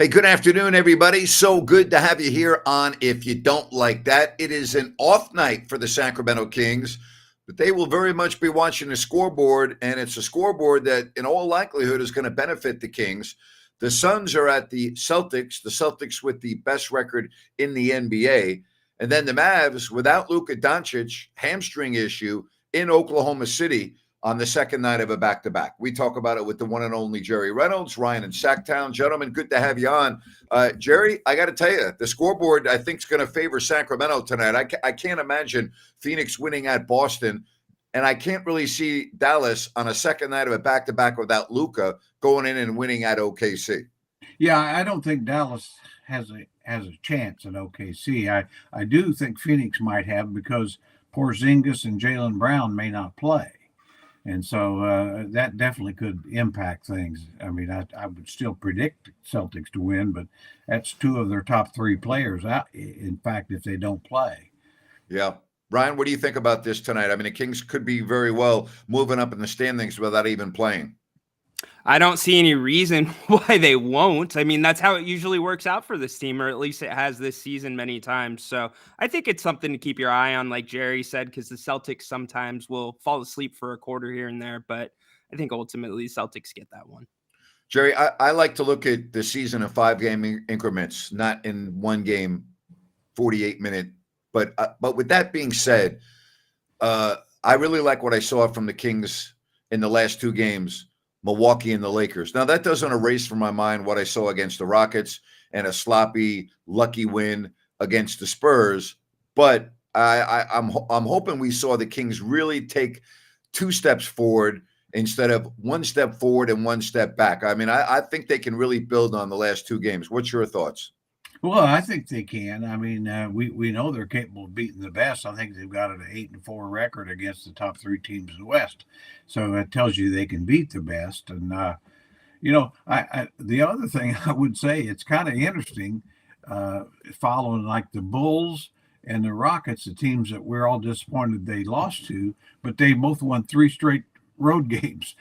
Hey, good afternoon, everybody. So good to have you here on If You Don't Like That. It is an off night for the Sacramento Kings, but they will very much be watching the scoreboard, and it's a scoreboard that, in all likelihood, is going to benefit the Kings. The Suns are at the Celtics with the best record in the NBA. And then the Mavs, without Luka Doncic, hamstring issue in Oklahoma City on the second night of a back-to-back. We talk about it with the one and only Jerry Reynolds, Ryan in Sacktown. Gentlemen, good to have you on. Jerry, I got to tell you, the scoreboard, I think, is going to favor Sacramento tonight. I can't imagine Phoenix winning at Boston, and I can't really see Dallas on a second night of a back-to-back without Luka going in and winning at OKC. Yeah, I don't think Dallas has a chance at OKC. I do think Phoenix might have because Porzingis and Jaylen Brown may not play. And so that definitely could impact things. I mean, I would still predict Celtics to win, but that's two of their top three players out. In fact, if they don't play. Yeah. Ryan, what do you think about this tonight? I mean, the Kings could be very well moving up in the standings without even playing. I don't see any reason why they won't. I mean, that's how it usually works out for this team, or at least it has this season many times. So I think it's something to keep your eye on, like Jerry said, because the Celtics sometimes will fall asleep for a quarter here and there. But I think ultimately Celtics get that one. Jerry, I like to look at the season in 5-game increments, not in one game, 48-minute. But with that being said, I really like what I saw from the Kings in the last two games, Milwaukee and the Lakers. Now, that doesn't erase from my mind what I saw against the Rockets and a sloppy, lucky win against the Spurs. But I'm hoping we saw the Kings really take 2 steps forward instead of 1 step forward and 1 step back. I mean, I think they can really build on the last 2 games. What's your thoughts? Well, I think they can. I mean, we know they're capable of beating the best. I think they've got an 8-4 record against the top 3 teams in the West, so that tells you they can beat the best. And the other thing I would say, it's kind of interesting following like the Bulls and the Rockets, the teams that we're all disappointed they lost to, but they both won 3 straight road games.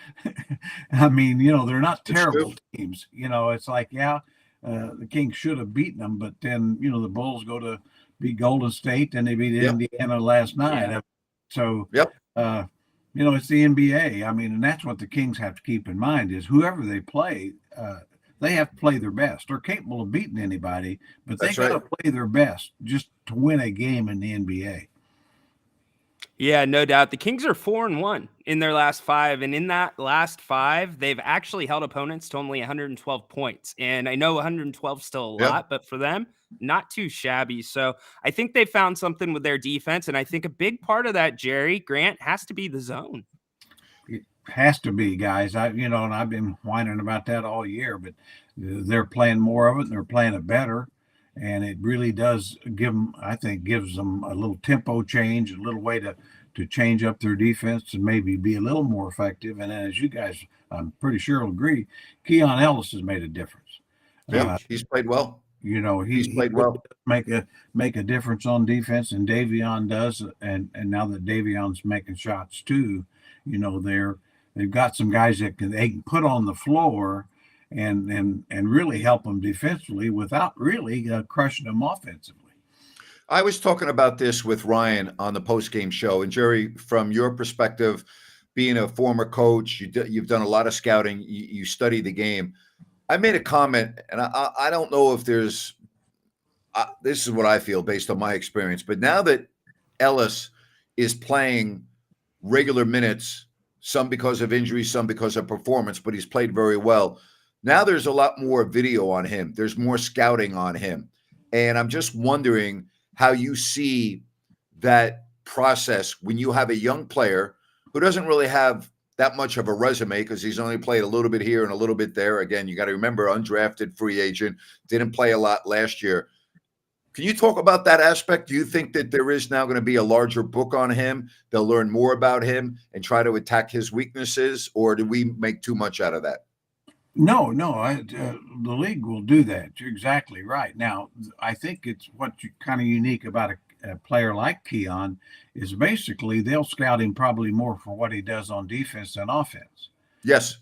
I mean, they're not terrible teams. It's like, yeah. The Kings should have beaten them, but then the Bulls go to beat Golden State, and they beat Indiana last night. Yeah. So, it's the NBA. I mean, and that's what the Kings have to keep in mind is whoever they play, they have to play their best. They're capable of beating anybody, but they got to play their best just to win a game in the NBA. Yeah, no doubt. The Kings are 4-1 in their last 5. And in that last 5, they've actually held opponents to only 112 points. And I know 112 is still a lot, but for them, not too shabby. So I think they found something with their defense. And I think a big part of that, Jerry Grant, has to be the zone. It has to be, guys. And I've been whining about that all year, but they're playing more of it and they're playing it better. And it really does gives them a little tempo change, a little way to change up their defense and maybe be a little more effective. And as you guys, I'm pretty sure will agree, Keon Ellis has made a difference. Yeah, he's played well. He's played well. Make a difference on defense, and Davion does. And now that Davion's making shots too, they've got some guys that they can put on the floor and really help them defensively without really crushing them offensively. I was talking about this with Ryan on the post-game show. And Jerry, from your perspective, being a former coach, you've done a lot of scouting, you study the game. I made a comment, and I don't know if there's this is what I feel based on my experience, but now that Ellis is playing regular minutes, some because of injury, some because of performance, but he's played very well. Now there's a lot more video on him. There's more scouting on him. And I'm just wondering how you see that process when you have a young player who doesn't really have that much of a resume because he's only played a little bit here and a little bit there. Again, you got to remember, undrafted free agent, didn't play a lot last year. Can you talk about that aspect? Do you think that there is now going to be a larger book on him? They'll learn more about him and try to attack his weaknesses, or do we make too much out of that? No, the league will do that. You're exactly right. Now, I think it's what's kind of unique about a player like Keon is basically they'll scout him probably more for what he does on defense than offense. Yes.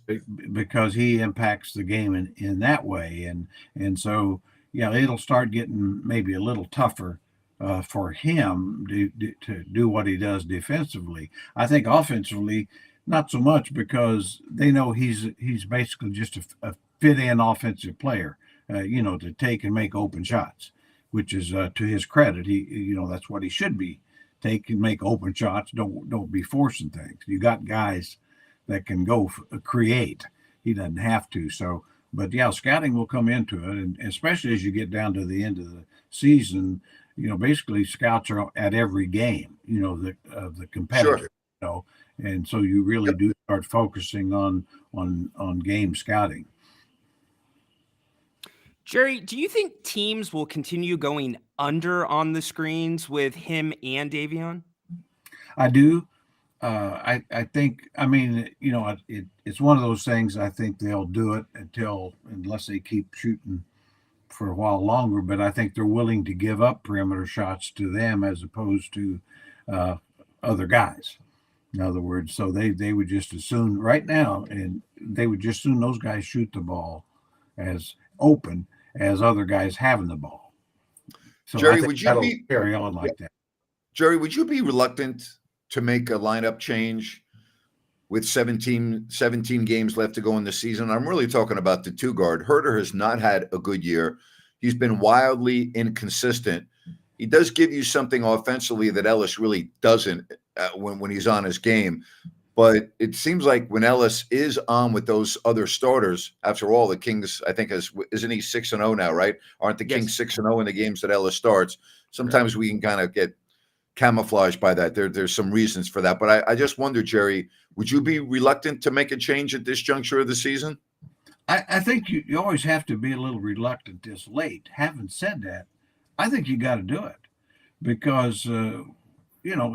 because he impacts the game in that way. And so, yeah, it'll start getting maybe a little tougher for him to do what he does defensively. I think offensively, not so much, because they know he's basically just a fit-in offensive player, to take and make open shots, which is to his credit. That's what he should be. Take and make open shots. Don't be forcing things. You got guys that can go create. He doesn't have to. So, but yeah, scouting will come into it, and especially as you get down to the end of the season, basically scouts are at every game, the competitor, Sure. And so you really do start focusing on game scouting. Jerry, do you think teams will continue going under on the screens with him and Davion? I do. I think, it's one of those things. I think they'll do it unless they keep shooting for a while longer. But I think they're willing to give up perimeter shots to them as opposed to other guys. In other words, so they would just as soon right now, and they would just soon those guys shoot the ball as open as other guys having the ball. So Jerry, would you carry on like that? Jerry, would you be reluctant to make a lineup change with 17 games left to go in the season? I'm really talking about the two guard. Herter has not had a good year. He's been wildly inconsistent. He does give you something offensively that Ellis really doesn't when he's on his game. But it seems like when Ellis is on with those other starters, after all, the Kings, I think, isn't he 6-0 now, right? Aren't the Kings 6-0 in the games that Ellis starts? Sometimes we can kind of get camouflaged by that. There's some reasons for that. But I just wonder, Jerry, would you be reluctant to make a change at this juncture of the season? I think you always have to be a little reluctant this late. Having said that, I think you got to do it because,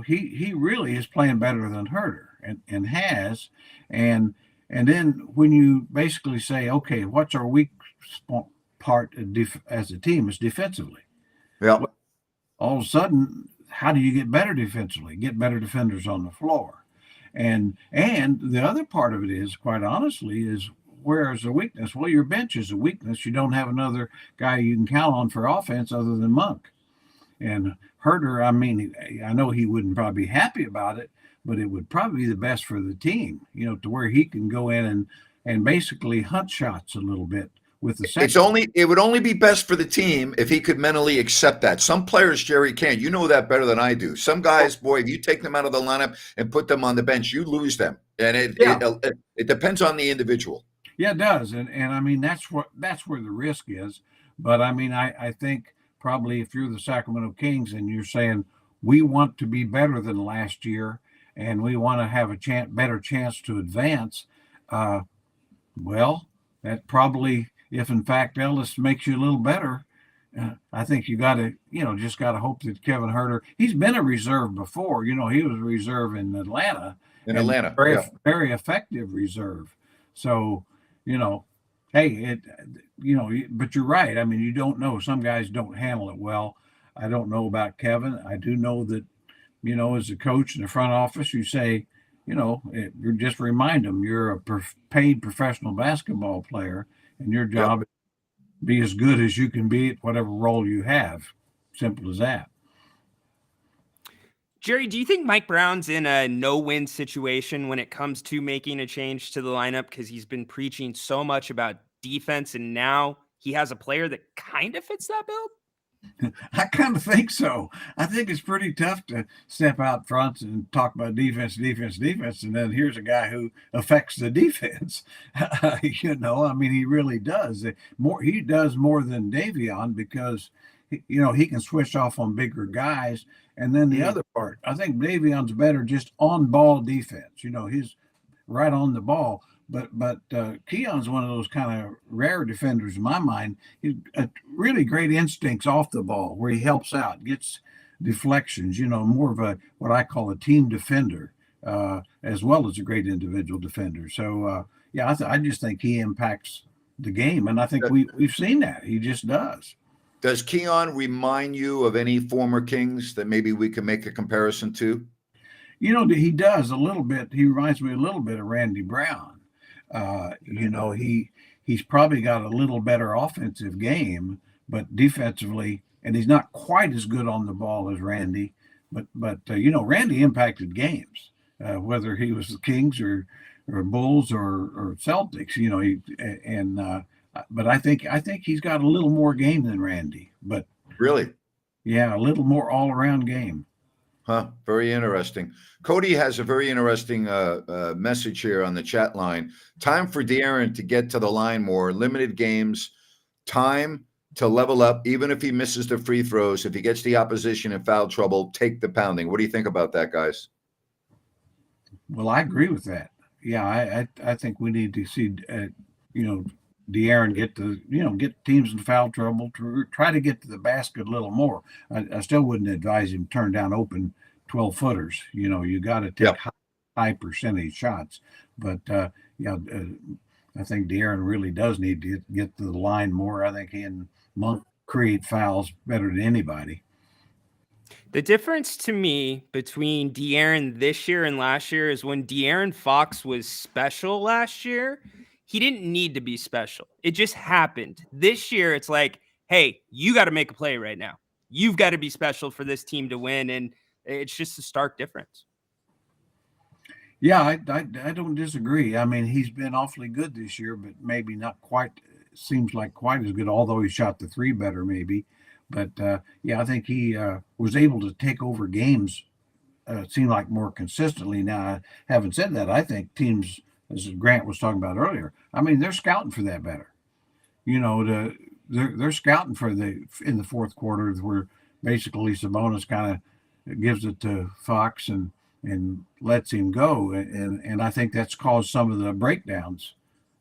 he really is playing better than Herter and has. And then when you basically say, okay, what's our weak part as a team is defensively. Yeah. Well, all of a sudden, how do you get better defensively? Get better defenders on the floor. And the other part of it is, quite honestly, is where is the weakness? Well, your bench is a weakness. You don't have another guy you can count on for offense other than Monk. And Herter, I know he wouldn't probably be happy about it, but it would probably be the best for the team, to where he can go in and basically hunt shots a little bit with the second. It would only be best for the team if he could mentally accept that. Some players, Jerry, can't. You know that better than I do. Some guys, boy, if you take them out of the lineup and put them on the bench, you lose them. And it depends on the individual. Yeah, it does. And that's where the risk is. But I think probably if you're the Sacramento Kings and you're saying we want to be better than last year and we want to have a better chance to advance, well, that probably, if in fact Ellis makes you a little better, I think you got to, just got to hope that Kevin Herter, he's been a reserve before. He was a reserve in Atlanta. Very effective reserve. So, hey, but you're right. You don't know. Some guys don't handle it well. I don't know about Kevin. I do know that, as a coach in the front office, you say, you just remind them you're a paid professional basketball player and your job is to be as good as you can be at whatever role you have. Simple as that. Jerry, do you think Mike Brown's in a no-win situation when it comes to making a change to the lineup because he's been preaching so much about defense and now he has a player that kind of fits that build? I kind of think so. I think it's pretty tough to step out front and talk about defense, and then here's a guy who affects the defense. He really does. He does more than Davion because, he can switch off on bigger guys. And then the other part, I think Davion's better just on ball defense. He's right on the ball. But Keon's one of those kind of rare defenders in my mind. He's really great instincts off the ball where he helps out, gets deflections, more of what I call a team defender, as well as a great individual defender. So, I just think he impacts the game. And I think we've seen that. He just does. Does Keon remind you of any former Kings that maybe we can make a comparison to? He does a little bit. He reminds me a little bit of Randy Brown. He's probably got a little better offensive game, but defensively, and he's not quite as good on the ball as Randy. But Randy impacted games, whether he was the Kings or Bulls or Celtics. But I think he's got a little more game than Randy. But really, yeah, a little more all around game. Huh. Very interesting. Cody has a very interesting message here on the chat line. Time for De'Aaron to get to the line more. Limited games. Time to level up, even if he misses the free throws. If he gets the opposition in foul trouble, take the pounding. What do you think about that, guys? Well, I agree with that. Yeah, I think we need to see, De'Aaron get teams in foul trouble, to try to get to the basket a little more. I still wouldn't advise him turn down open 12-footers. You got to take high percentage shots. But, I think De'Aaron really does need to get to the line more. I think he and Monk create fouls better than anybody. The difference to me between De'Aaron this year and last year is when De'Aaron Fox was special last year, he didn't need to be special. It just happened. This year, it's like, hey, you got to make a play right now. You've got to be special for this team to win, and it's just a stark difference. Yeah, I don't disagree. I mean, he's been awfully good this year, but maybe not quite, seems like quite as good, although he shot the three better maybe. But, I think he was able to take over games, seem like more consistently. Now, having said that, I think teams, as Grant was talking about earlier, I mean, they're scouting for that better. They're scouting for in the fourth quarter where basically Sabonis kind of gives it to Fox and lets him go. And I think that's caused some of the breakdowns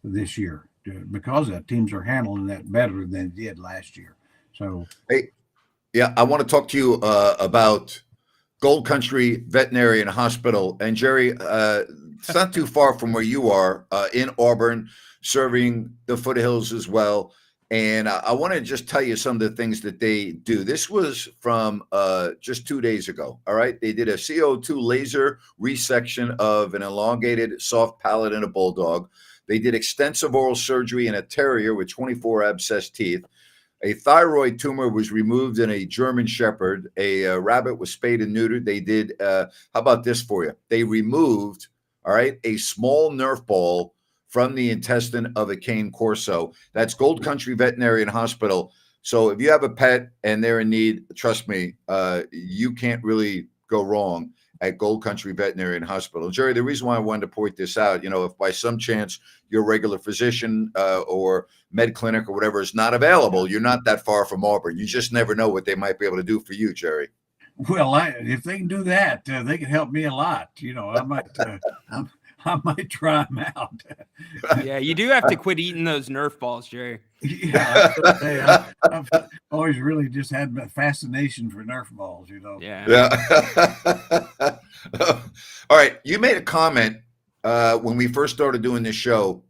this year because that teams are handling that better than they did last year. So, hey, yeah, I want to talk to you about Gold Country Veterinary and Hospital. And Jerry, it's not too far from where you are in Auburn, serving the foothills as well. And I want to just tell you some of the things that they do. This was from just 2 days ago. All right. They did a CO2 laser resection of an elongated soft palate in a bulldog. They did extensive oral surgery in a terrier with 24 abscessed teeth. A thyroid tumor was removed in a German Shepherd. A rabbit was spayed and neutered. They did, how about this for you? They removed, all right, a small Nerf ball from the intestine of a cane corso. That's Gold Country Veterinary and Hospital. So if you have a pet and they're in need, trust me, you can't really go wrong at Gold Country Veterinary and Hospital. Jerry, the reason why I wanted to point this out, if by some chance your regular physician or med clinic or whatever is not available, you're not that far from Auburn. You just never know what they might be able to do for you, Jerry. Well, if they can do that, they can help me a lot. I might try them out. Yeah, you do have to quit eating those Nerf balls, Jerry. Yeah, I've always really just had a fascination for Nerf balls, Yeah. All right. You made a comment when we first started doing this show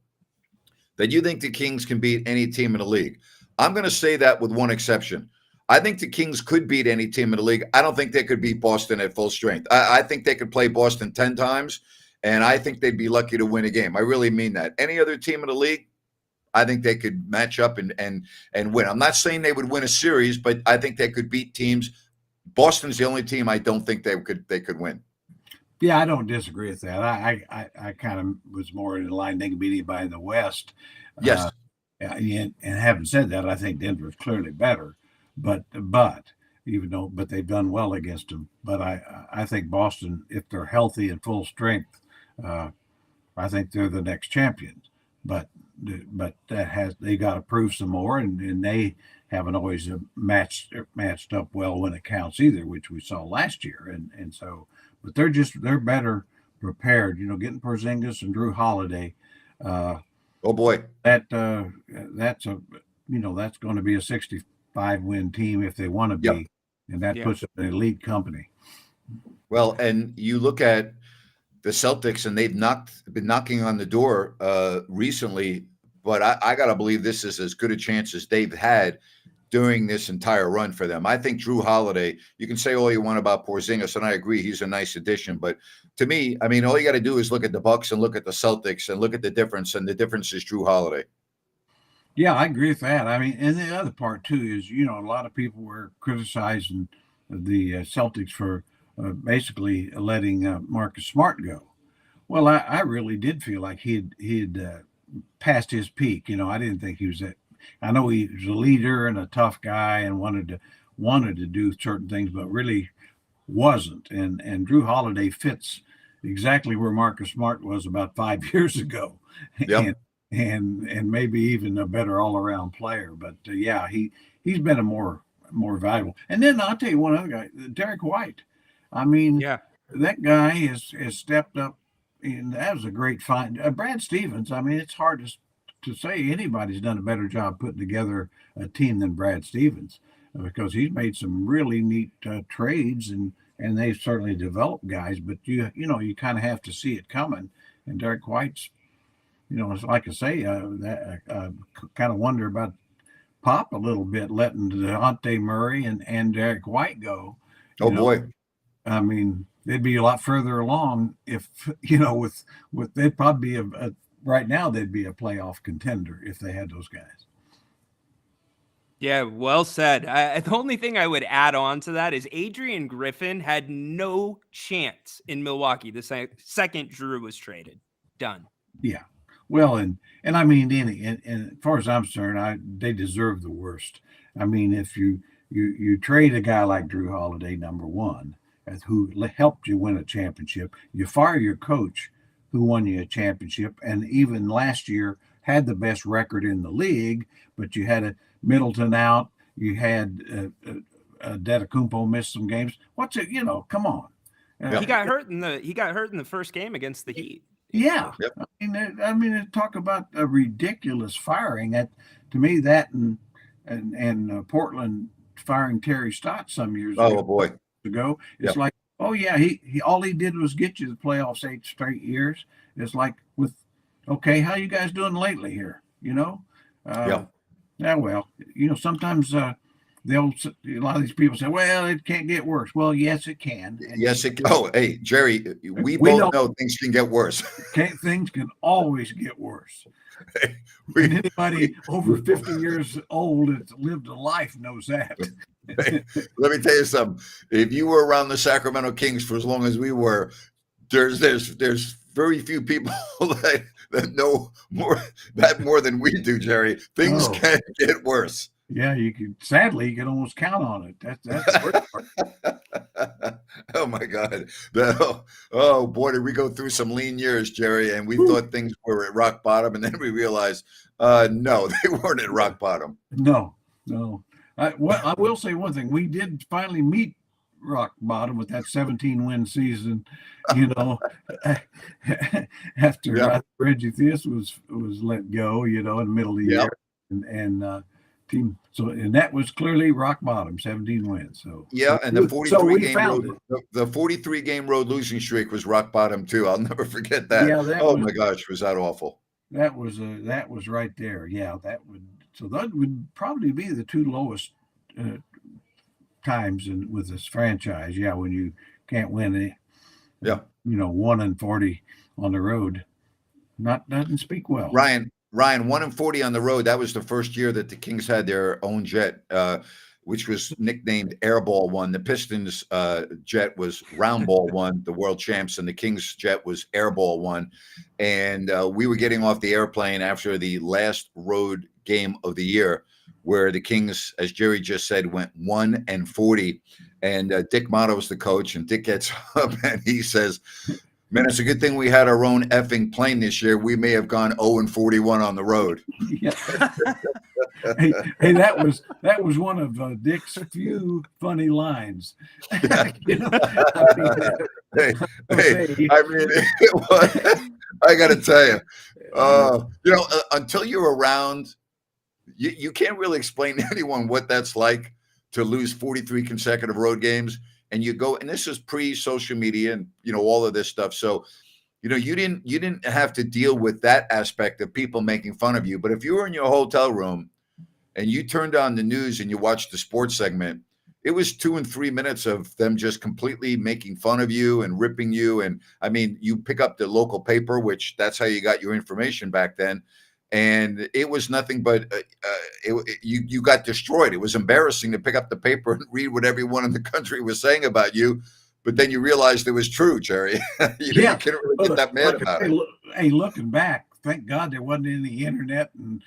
that you think the Kings can beat any team in the league. I'm going to say that with one exception. I think the Kings could beat any team in the league. I don't think they could beat Boston at full strength. I think they could play Boston 10 times, and I think they'd be lucky to win a game. I really mean that. Any other team in the league, I think they could match up and win. I'm not saying they would win a series, but I think they could beat teams. Boston's the only team I don't think they could win. Yeah, I don't disagree with that. I kind of was more in line they could beat anybody in the West. Yes. And having said that, I think Denver's clearly better. But they've done well against them. But I think Boston, if they're healthy and full strength, I think they're the next champions. But they got to prove some more, and they haven't always matched up well when it counts either, which we saw last year. And so, but they're better prepared. Getting Porzingis and Drew Holiday. Oh boy, that's going to be a 65-win team if they want to be, yep. And that puts them in an elite company. Well, and you look at the Celtics, and they've been knocking on the door recently, but I got to believe this is as good a chance as they've had. during this entire run for them. I think Drew Holiday, you can say all you want about Porzingis, and I agree he's a nice addition. But to me, I mean, all you got to do is look at the Bucks and look at the Celtics and look at the difference, and the difference is Drew Holiday. Yeah, I agree with that. I mean, and the other part too is, a lot of people were criticizing the Celtics for basically letting Marcus Smart go. Well, I really did feel like he'd passed his peak. I didn't think he was that. I know he was a leader and a tough guy and wanted to do certain things, but really wasn't. And Drew Holiday fits exactly where Marcus Smart was about 5 years ago. Yep. And maybe even a better all-around player. But yeah, he's been a more valuable. And then I'll tell you one other guy, Derek White. I mean, Yeah, that guy has stepped up, and that was a great find. Brad Stevens. I mean, it's hard to say anybody's done a better job putting together a team than Brad Stevens, because he's made some really neat trades, and they've certainly developed guys. But you kind of have to see it coming. And Derek White's, it's like I say, kind of wonder about Pop a little bit, letting Dejounte Murray and Derek White go. Oh boy. I mean, they'd be a lot further along if, with they'd probably be right now they'd be a playoff contender if they had those guys. Yeah, well said. The only thing I would add on to that is Adrian Griffin had no chance in Milwaukee the second Drew was traded. Done. Yeah. Well, and I mean, and as far as I'm concerned, they deserve the worst. I mean, if you trade a guy like Drew Holiday, number one, who helped you win a championship, you fire your coach who won you a championship, and even last year had the best record in the league, but you had a Middleton out, you had Antetokounmpo miss some games. What's it? Come on. He got hurt in the first game against the Heat. Yeah. Yep. I mean, talk about a ridiculous firing. To me, that and Portland firing Terry Stotts some years ago. It's like, oh yeah, he all he did was get you to the playoffs 8 straight years. It's like okay, how you guys doing lately here? Yeah, well, sometimes a lot of these people say, well, it can't get worse. Well, yes, it can. Yes, it can. Oh, hey, Jerry, we both know things can get worse. Things can always get worse. And anybody over 50 years old that's lived a life knows that. Let me tell you something. If you were around the Sacramento Kings for as long as we were, there's very few people that know more than we do, Jerry. Things can get worse. Yeah, sadly you can almost count on it. That's the worst part. Oh my God. Oh boy, did we go through some lean years, Jerry, and we thought things were at rock bottom, and then we realized no, they weren't at rock bottom. No. I will say one thing. We did finally meet rock bottom with that 17-win season, after Reggie Theus was let go, in the middle of the year, and team. So, and that was clearly rock bottom, 17 wins. So and the 43 game road losing streak was rock bottom too. I'll never forget that. Yeah, my gosh, was that awful? That was right there. Yeah, that would probably be the two lowest times with this franchise. Yeah, when you can't win 1-40 on the road, doesn't speak well. Ryan, 1-40 on the road. That was the first year that the Kings had their own jet, which was nicknamed Airball One. The Pistons jet was Roundball One, the world champs, and the Kings jet was Airball One. And we were getting off the airplane after the last road game of the year, where the Kings, as Jerry just said, went 1-40. And Dick Motto's the coach, and Dick gets up and he says, man, it's a good thing we had our own effing plane this year. We may have gone 0-41 on the road. Yeah. hey, that was one of Dick's few funny lines. I got to tell you, until you're around, you can't really explain to anyone what that's like to lose 43 consecutive road games. And you go, and this is pre-social media and all of this stuff. So, you didn't have to deal with that aspect of people making fun of you. But if you were in your hotel room and you turned on the news and you watched the sports segment, it was 2 and 3 minutes of them just completely making fun of you and ripping you. And I mean, you pick up the local paper, which that's how you got your information back then. And it was nothing but you got destroyed. It was embarrassing to pick up the paper and read what everyone in the country was saying about you. But then you realized it was true, Jerry. You couldn't really get that mad about it. Hey, looking back, thank God there wasn't any internet and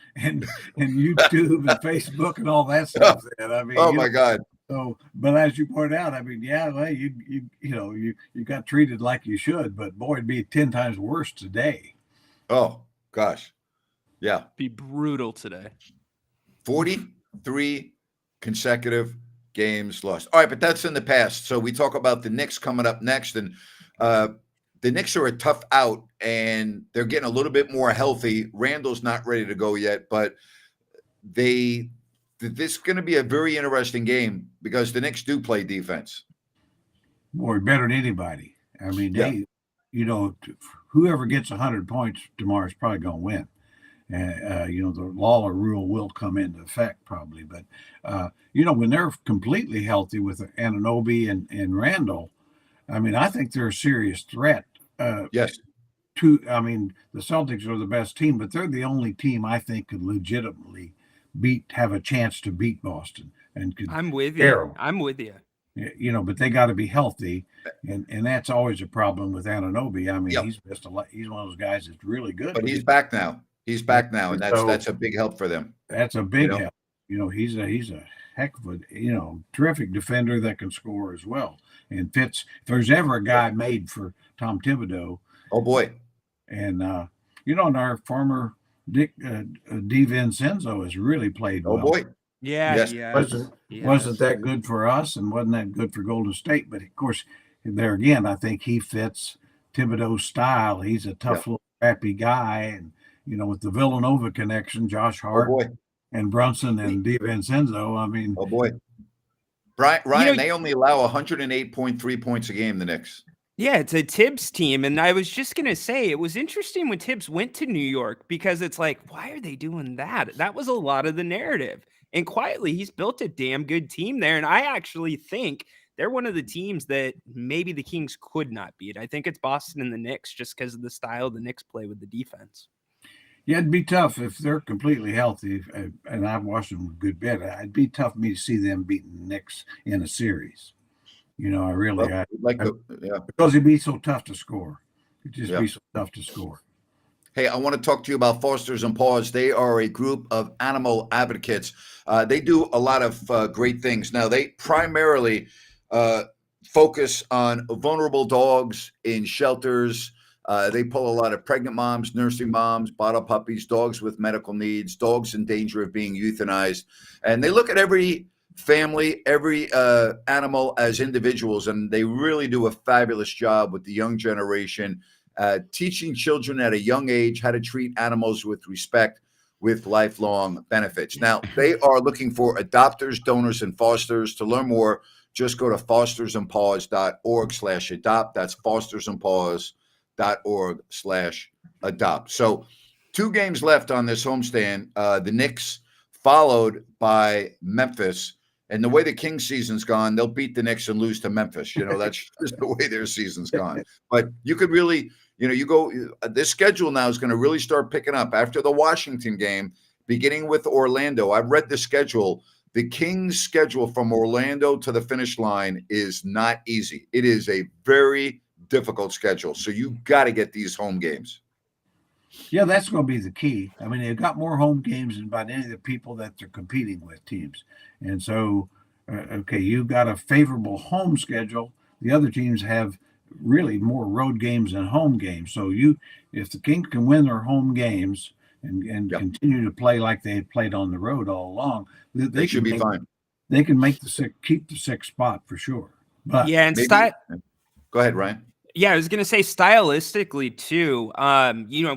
YouTube and Facebook and all that stuff. I mean, my God. So, but as you pointed out, I mean, yeah, well, you got treated like you should, but boy, it'd be 10 times worse today. Oh gosh, yeah, be brutal today. 43 consecutive games lost. All right, but that's in the past. So we talk about the Knicks coming up next, and the Knicks are a tough out, and they're getting a little bit more healthy. Randall's not ready to go yet, but this is going to be a very interesting game because the Knicks do play defense. Boy, better than anybody. I mean, whoever gets 100 points tomorrow is probably going to win. The Lawler rule will come into effect probably. But, when they're completely healthy with Anunoby and Randall, I mean, I think they're a serious threat. Yes. The Celtics are the best team, but they're the only team I think could legitimately have a chance to beat Boston. I'm with you. I'm with you. But they got to be healthy, and that's always a problem with Anunoby. I mean, Yep. He's one of those guys that's really good. But he's back now. And that's a big help for them. That's a big help. He's a heck of a terrific defender that can score as well. And fits. If there's ever a guy made for Tom Thibodeau. Oh boy. And and our former Dick DiVincenzo has really played well. Oh boy. Yeah, yes. Wasn't that good for us, and wasn't that good for Golden State? But of course, there again, I think he fits Thibodeau's style. He's a tough little scrappy guy, and with the Villanova connection, Josh Hart and Brunson and DiVincenzo. I mean, oh boy, Ryan, they only allow 108.3 points a game. The Knicks. Yeah, it's a Tibbs team. And I was just going to say, it was interesting when Tibbs went to New York because it's like, why are they doing that? That was a lot of the narrative. And quietly, he's built a damn good team there. And I actually think they're one of the teams that maybe the Kings could not beat. I think it's Boston and the Knicks just because of the style the Knicks play with the defense. Yeah, it'd be tough if they're completely healthy. And I've watched them a good bit. It'd be tough for me to see them beating the Knicks in a series. Because it'd be so tough to score. It'd just be so tough to score. Hey, I want to talk to you about Fosters and Paws. They are a group of animal advocates. They do a lot of great things. Now, they primarily focus on vulnerable dogs in shelters. They pull a lot of pregnant moms, nursing moms, bottle puppies, dogs with medical needs, dogs in danger of being euthanized. And they look at every family, every animal as individuals, and they really do a fabulous job with the young generation, teaching children at a young age how to treat animals with respect, with lifelong benefits. Now, they are looking for adopters, donors, and fosters. To learn more, just go to fostersandpaws.org/adopt. That's fostersandpaws.org/adopt. So 2 games left on this homestand. The Knicks followed by Memphis. And the way the Kings season's gone, they'll beat the Knicks and lose to Memphis. That's just the way their season's gone. But you could really, this schedule now is going to really start picking up after the Washington game, beginning with Orlando. I've read the schedule. The Kings' schedule from Orlando to the finish line is not easy. It is a very difficult schedule. So you got to get these home games. Yeah, that's going to be the key. I mean, they've got more home games than about any of the people that they're competing with teams. And so, you've got a favorable home schedule. The other teams have really more road games than home games. So if the Kings can win their home games and continue to play like they've played on the road all along, they should be fine. They can keep the 6th spot for sure. But go ahead, Ryan. Yeah, I was going to say stylistically too.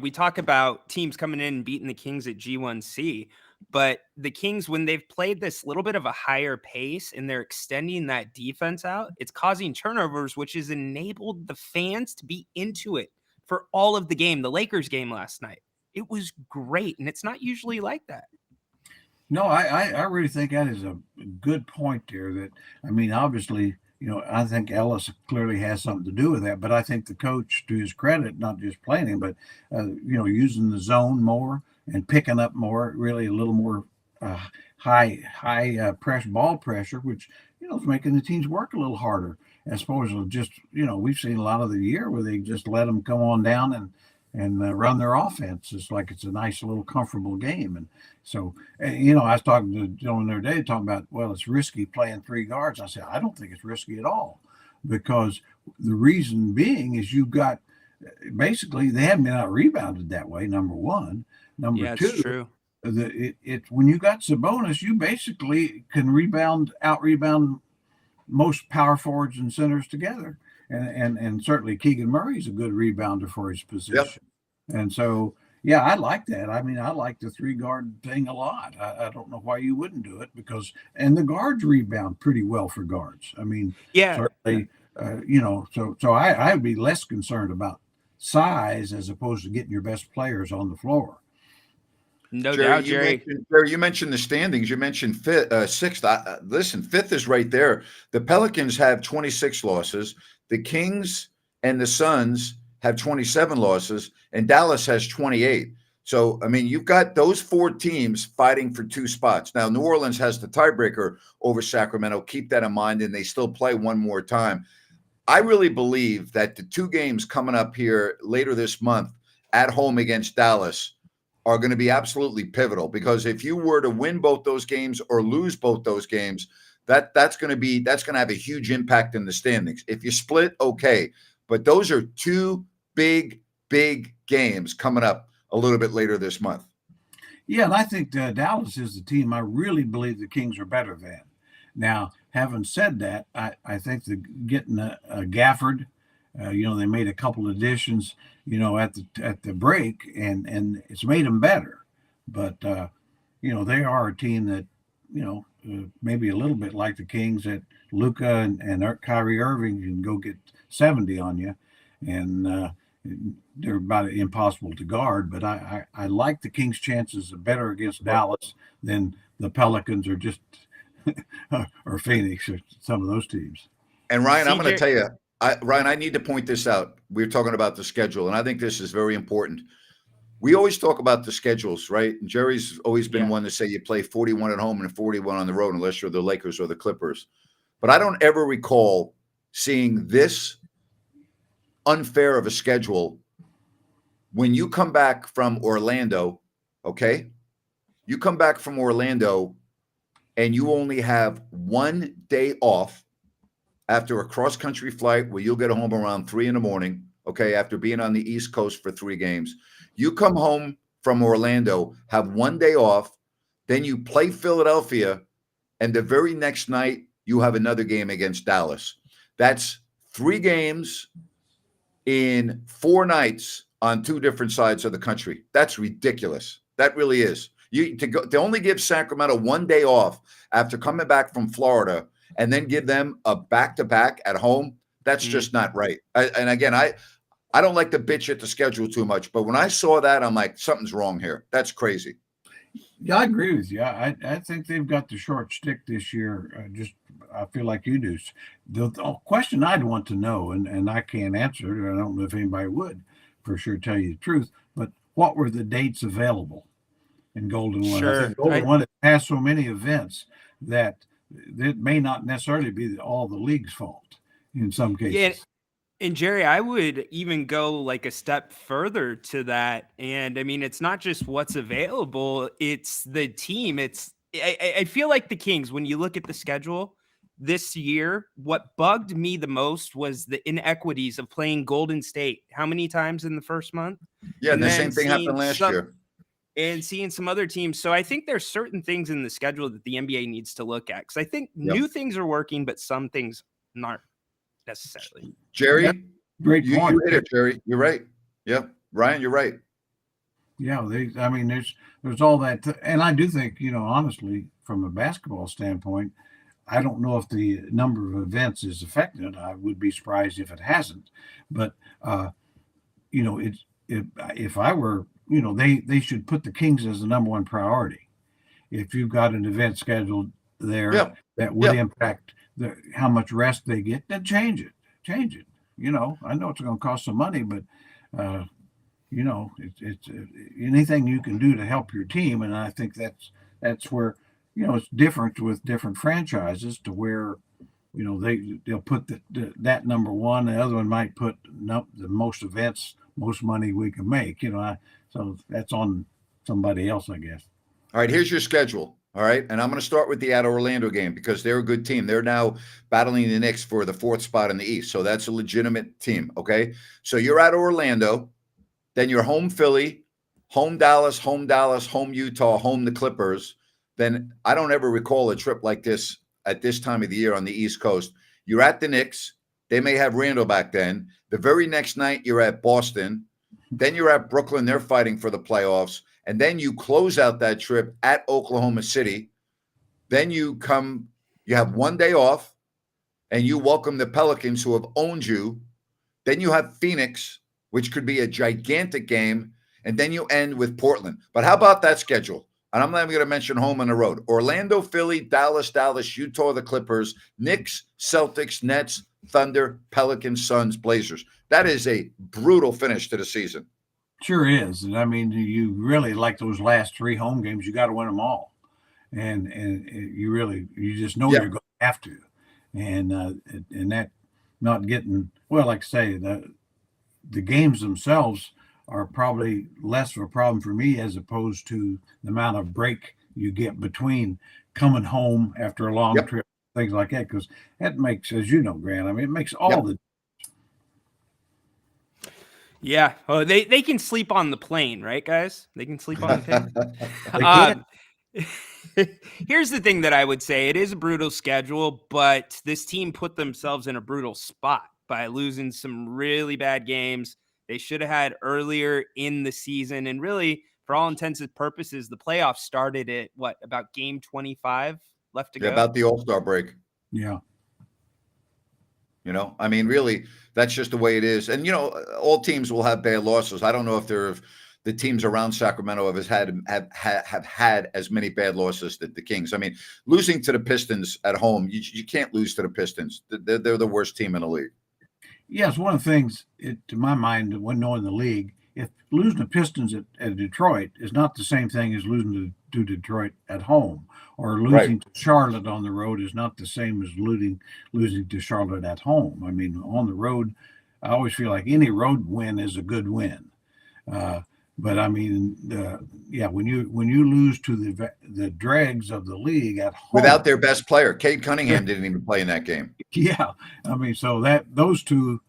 We talk about teams coming in and beating the Kings at G1C, but the Kings, when they've played this little bit of a higher pace and they're extending that defense out, it's causing turnovers, which has enabled the fans to be into it for all of the game. The Lakers game last night, it was great, and it's not usually like that. No, I really think that is a good point there. That I mean, obviously, I think Ellis clearly has something to do with that. But I think the coach, to his credit, not just playing him, but using the zone more and picking up more, really a little more uh, high press ball pressure, which is making the teams work a little harder as opposed to just we've seen a lot of the year where they just let them come on down and run their offense. It's like it's a nice little comfortable game. And so, I was talking to a gentleman the other day talking about, well, it's risky playing three guards. I said, I don't think it's risky at all, because the reason being is you've got basically they haven't been out rebounded that way. Number one, number two, it's true. When you got Sabonis, you basically can out rebound most power forwards and centers together. And certainly Keegan Murray's a good rebounder for his position. Yep. And so, yeah, I like that. I mean, I like the three guard thing a lot. I don't know why you wouldn't do it and the guards rebound pretty well for guards. I mean, certainly, so I'd be less concerned about size as opposed to getting your best players on the floor. No doubt, Jerry. You mentioned the standings. You mentioned sixth. Listen, fifth is right there. The Pelicans have 26 losses. The Kings and the Suns have 27 losses, and Dallas has 28. So, I mean, you've got those four teams fighting for two spots. Now, New Orleans has the tiebreaker over Sacramento. Keep that in mind, and they still play one more time. I really believe that the two games coming up here later this month at home against Dallas are going to be absolutely pivotal, because if you were to win both those games or lose both those games, that's going to have a huge impact in the standings. If you split, okay, but those are two big games coming up a little bit later this month. Yeah, and I think Dallas is the team I really believe the Kings are better than. Now, having said that, I think getting a Gafford, they made a couple additions, at the break, and it's made them better. But they are a team that, maybe a little bit like the Kings, that Luka and Kyrie Irving can go get 70 on you, and they're about impossible to guard. But I like the Kings' chances are better against Dallas than the Pelicans or just or Phoenix or some of those teams. And Ryan, I'm going to tell you, Ryan, I need to point this out. We're talking about the schedule, and I think this is very important. We always talk about the schedules, right? And Jerry's always been one to say you play 41 at home and 41 on the road, unless you're the Lakers or the Clippers. But I don't ever recall seeing this unfair of a schedule when you come back from Orlando, okay? You come back from Orlando and you only have 1 day off after a cross-country flight where you'll get home around 3 a.m, okay, after being on the East Coast for 3 games. You come home from Orlando, have 1 day off, then you play Philadelphia, and the very next night you have another game against Dallas. That's 3 games in 4 nights on 2 different sides of the country. That's ridiculous. That really is. To only give Sacramento 1 day off after coming back from Florida and then give them a back-to-back at home, that's just not right. And again, I don't like to bitch at the schedule too much, but when I saw that, I'm like, something's wrong here. That's crazy. Yeah, I agree with you. I think they've got the short stick this year. I feel like you do. The question I'd want to know, and I can't answer it, I don't know if anybody would for sure tell you the truth, but what were the dates available in Golden One? Sure. I think Golden One has so many events that it may not necessarily be all the league's fault in some cases. Yeah. And Jerry, I would even go like a step further to that. And I mean, it's not just what's available, it's the team. I feel like the Kings, when you look at the schedule this year, what bugged me the most was the inequities of playing Golden State. How many times in the first month? Yeah, and the same thing happened last year. And seeing some other teams. So I think there's certain things in the schedule that the NBA needs to look at, because I think new things are working, but some things aren't necessarily. Jerry, great point. You hit it, Jerry. You're right. Yep. Ryan, you're right. Yeah, there's all that. And I do think, honestly, from a basketball standpoint, I don't know if the number of events is affecting it. I would be surprised if it hasn't. But, if I were, they should put the Kings as the number one priority. if you've got an event scheduled there Yeah. that would Yeah. impact how much rest they get, then change it. I know it's going to cost some money, but it's anything you can do to help your team, and I think that's where it's different with different franchises to where they'll put that number one, the other one might put the most events, most money we can make. So that's on somebody else, I guess. All right, here's your schedule. All right, and I'm going to start with the at Orlando game because they're a good team. They're now battling the Knicks for the 4th spot in the East, so that's a legitimate team. Okay, so you're at Orlando, then you're home Philly, home Dallas, home Utah, home the Clippers. Then I don't ever recall a trip like this at this time of the year on the East Coast. You're at the Knicks. They may have Randall back then. The very next night, you're at Boston. Then you're at Brooklyn. They're fighting for the playoffs. And then you close out that trip at Oklahoma City. Then you have one day off, and you welcome the Pelicans who have owned you. Then you have Phoenix, which could be a gigantic game. And then you end with Portland. But how about that schedule? And I'm not even going to mention home on the road. Orlando, Philly, Dallas, Utah, the Clippers, Knicks, Celtics, Nets, Thunder, Pelicans, Suns, Blazers. That is a brutal finish to the season. Sure is. And I mean, you really like those last 3 home games, you got to win them all. And you just know you're going to have to. And that not getting, well, like I say, the games themselves are probably less of a problem for me as opposed to the amount of break you get between coming home after a long trip, things like that. Because that makes, as you know, Grant, I mean, it makes all the. Yeah. Oh, they can sleep on the plane, right, guys? They can sleep on the plane. Here's the thing that I would say. It is a brutal schedule, but this team put themselves in a brutal spot by losing some really bad games they should have had earlier in the season. And really, for all intents and purposes, the playoffs started at about game 25 left to go? About the All-Star break. Yeah. I mean, really, that's just the way it is. And, all teams will have bad losses. I don't know if the teams around Sacramento have had as many bad losses that the Kings. I mean, losing to the Pistons at home, you can't lose to the Pistons. They're the worst team in the league. Yes, one of the things, to my mind, when knowing the league, if losing to Pistons at Detroit is not the same thing as losing to Detroit at home, or losing to Charlotte on the road is not the same as losing to Charlotte at home. I mean, on the road, I always feel like any road win is a good win. But I mean, when you lose to the dregs of the league at home without their best player, Cade Cunningham didn't even play in that game. Yeah, I mean, so those two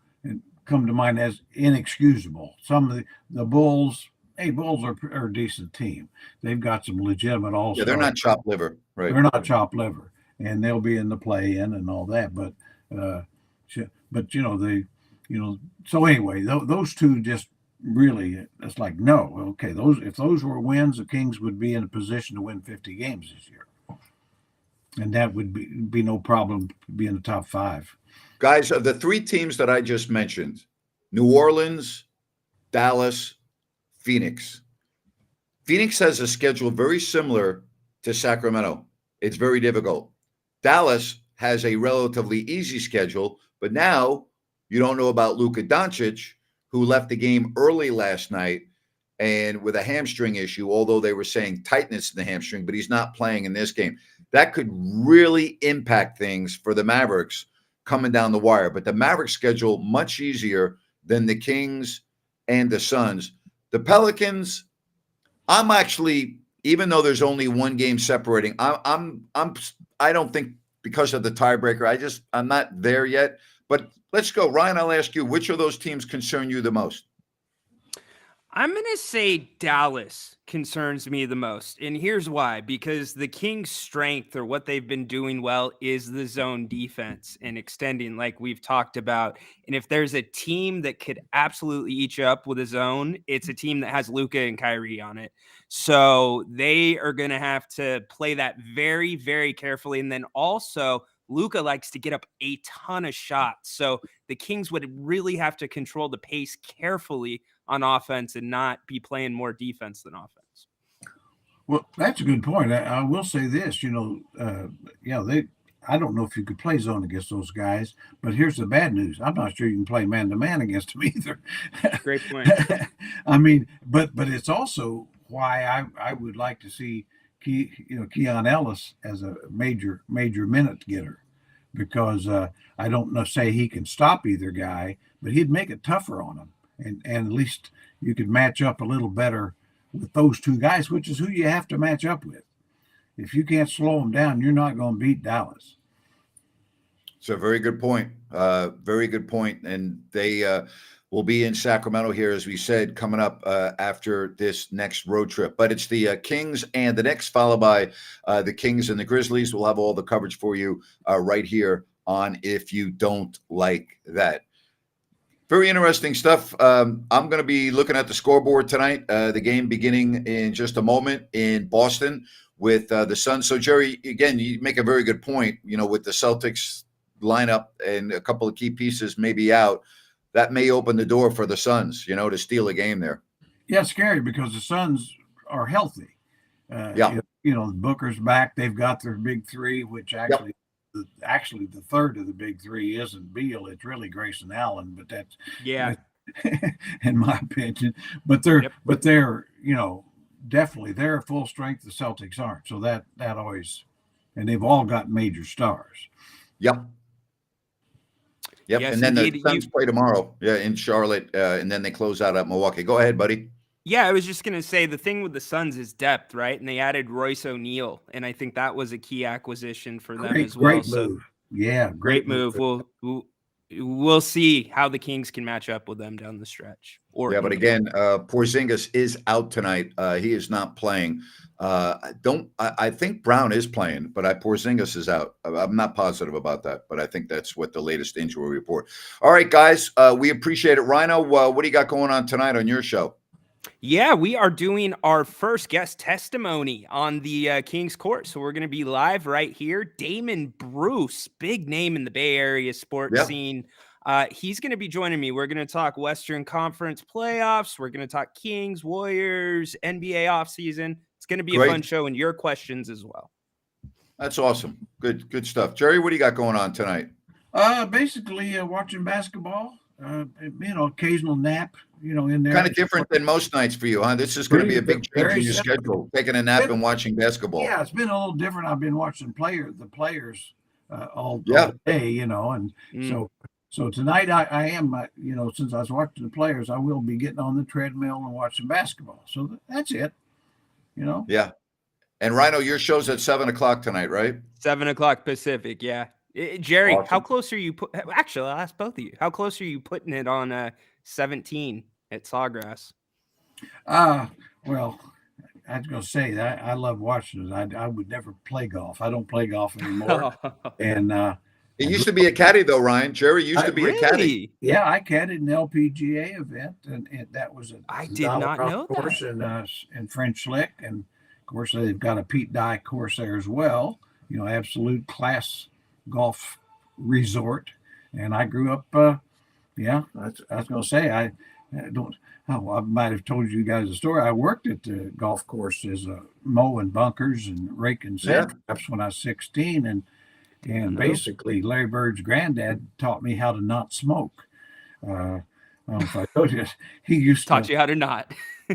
come to mind as inexcusable. Some of the Bulls, Bulls are a decent team. They've got some legitimate all-stars. Yeah, they're not chopped liver, right? They're not chopped liver, and they'll be in the play-in and all that. But so anyway, those two just. Really, it's like, no, okay, if those were wins, the Kings would be in a position to win 50 games this year. And that would be no problem to be in the top 5. Guys, of the 3 teams that I just mentioned, New Orleans, Dallas, Phoenix. Phoenix has a schedule very similar to Sacramento. It's very difficult. Dallas has a relatively easy schedule, but now you don't know about Luka Doncic, who left the game early last night and with a hamstring issue, although they were saying tightness in the hamstring, but he's not playing in this game. That could really impact things for the Mavericks coming down the wire. But the Mavericks schedule much easier than the Kings and the Suns. The Pelicans, I'm actually, even though there's only one game separating, I don't think because of the tiebreaker, I'm not there yet. But let's go. Ryan, I'll ask you, which of those teams concern you the most? I'm going to say Dallas concerns me the most. And here's why. Because the Kings' strength, or what they've been doing well, is the zone defense and extending, like we've talked about. And if there's a team that could absolutely eat you up with a zone, it's a team that has Luka and Kyrie on it. So they are going to have to play that very, very carefully. And then also, Luka likes to get up a ton of shots. So the Kings would really have to control the pace carefully on offense and not be playing more defense than offense. Well, that's a good point. I will say this, I don't know if you could play zone against those guys, but here's the bad news. I'm not sure you can play man to man against them either. Great point. I mean, but it's also why I would like to see Keon Ellis as a major minute getter, because I don't know say he can stop either guy, but he'd make it tougher on them, and at least you could match up a little better with those two guys, which is who you have to match up with. If you can't slow them down, you're not going to beat Dallas. It's a very good point. Very good point. And they will be in Sacramento here, as we said, coming up after this next road trip. But it's the Kings and the Knicks, followed by the Kings and the Grizzlies. We'll have all the coverage for you right here on If You Don't Like That. Very interesting stuff. I'm going to be looking at the scoreboard tonight. The game beginning in just a moment in Boston with the Suns. So, Jerry, again, you make a very good point. With the Celtics lineup and a couple of key pieces maybe out, that may open the door for the Suns, to steal a game there. Yeah, it's scary because the Suns are healthy. Booker's back. They've got their big three, which actually. Yep. Actually, the third of the big three isn't Beal; it's really Grayson Allen. But that's in my opinion. But they're definitely they're full strength. The Celtics aren't, so that always, and they've all got major stars. Yep. Yes, and then the Suns play tomorrow, in Charlotte, and then they close out at Milwaukee. Go ahead, buddy. Yeah, I was just going to say the thing with the Suns is depth, right? And they added Royce O'Neal, and I think that was a key acquisition for them as well. Great move. Yeah, great move. We'll see how the Kings can match up with them down the stretch. But again, Porzingis is out tonight. He is not playing. I think Brown is playing, but Porzingis is out. I'm not positive about that, but I think that's what the latest injury report. All right, guys, we appreciate it. Rhino, what do you got going on tonight on your show? Yeah, we are doing our first guest testimony on the Kings court. So we're going to be live right here. Damon Bruce, big name in the Bay Area sports scene. He's going to be joining me. We're going to talk Western Conference playoffs. We're going to talk Kings, Warriors, NBA offseason. It's going to be a fun show, and your questions as well. That's awesome. Good stuff. Jerry, what do you got going on tonight? Basically watching basketball. Occasional nap, in there. Kind of different than most nights for you, huh? This is going to be a big change in your schedule, taking a nap and watching basketball. Yeah, it's been a little different. I've been watching the players all day, so tonight I am, since I was watching the players, I will be getting on the treadmill and watching basketball. So that's it, Yeah. And Rhino, your show's at 7:00 tonight, right? 7:00 Pacific, yeah. Jerry, awesome. How close are you? Actually, I'll ask both of you. How close are you putting it on 17 at Sawgrass? Well, I was going to say that I love watching it. I would never play golf. I don't play golf anymore. And it used to be a caddy, though, Ryan. Jerry used to be a caddy. Yeah, I caddied an LPGA event, and that was I did not know course in French Lick, and of course they've got a Pete Dye course there as well. Absolute class golf resort, and I grew up. I was going to say I might have told you guys a story. I worked at the golf course as a mowing bunkers and raking sand traps when I was 16, and basically Larry Bird's granddad taught me how to not smoke. I don't know if I told you, he used to taught you how to not.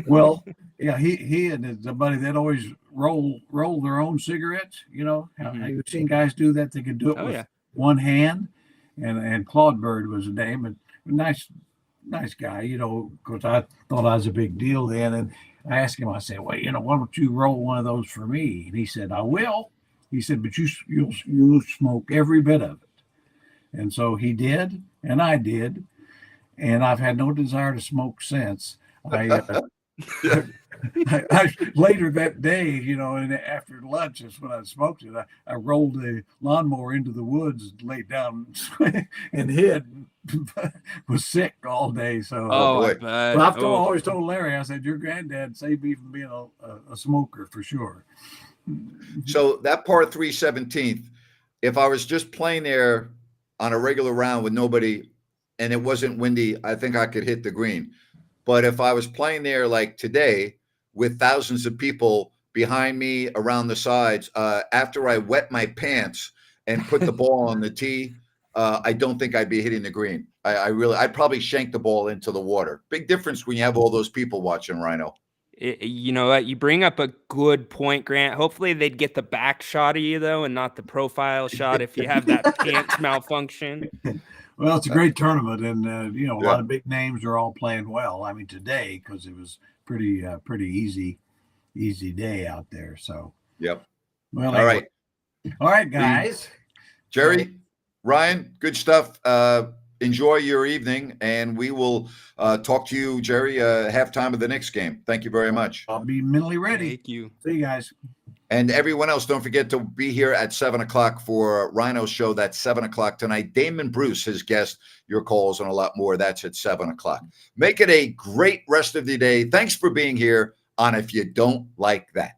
Well, yeah, he and his buddy that always roll their own cigarettes. You've seen guys do that. They could do it with one hand, and Claude Bird was his name, and nice guy. Because I thought I was a big deal then, and I asked him. I said, "Well, why don't you roll one of those for me?" And he said, "I will." He said, "But you'll smoke every bit of it." And so he did, and I did, and I've had no desire to smoke since. I later that day, and after lunch is when I smoked it. I rolled a lawnmower into the woods and laid down and hid. Was sick all day. So I've always told Larry, I said, your granddad saved me from being a smoker for sure. So that par 3 17th, if I was just playing there on a regular round with nobody and it wasn't windy, I think I could hit the green. But if I was playing there like today with thousands of people behind me, around the sides. After I wet my pants and put the ball on the tee, I don't think I'd be hitting the green. I'd probably shank the ball into the water. Big difference when you have all those people watching, Rhino. You know what? You bring up a good point, Grant. Hopefully they'd get the back shot of you, though, and not the profile shot if you have that pants malfunction. Well, it's a great tournament, and a lot Yeah. of big names are all playing well. I mean, today, because it was pretty easy day out there. So, Yep. well, All right. All right, guys. Jerry, Ryan, good stuff. Enjoy your evening, and we will talk to you, Jerry, halftime of the Knicks game. Thank you very much. I'll be mentally ready. Thank you. See you guys. And everyone else, don't forget to be here at 7 o'clock for Rhino's show. That's 7 o'clock tonight. Damon Bruce, his guest, your calls, and a lot more. That's at 7 o'clock. Make it a great rest of the day. Thanks for being here on If You Don't Like That.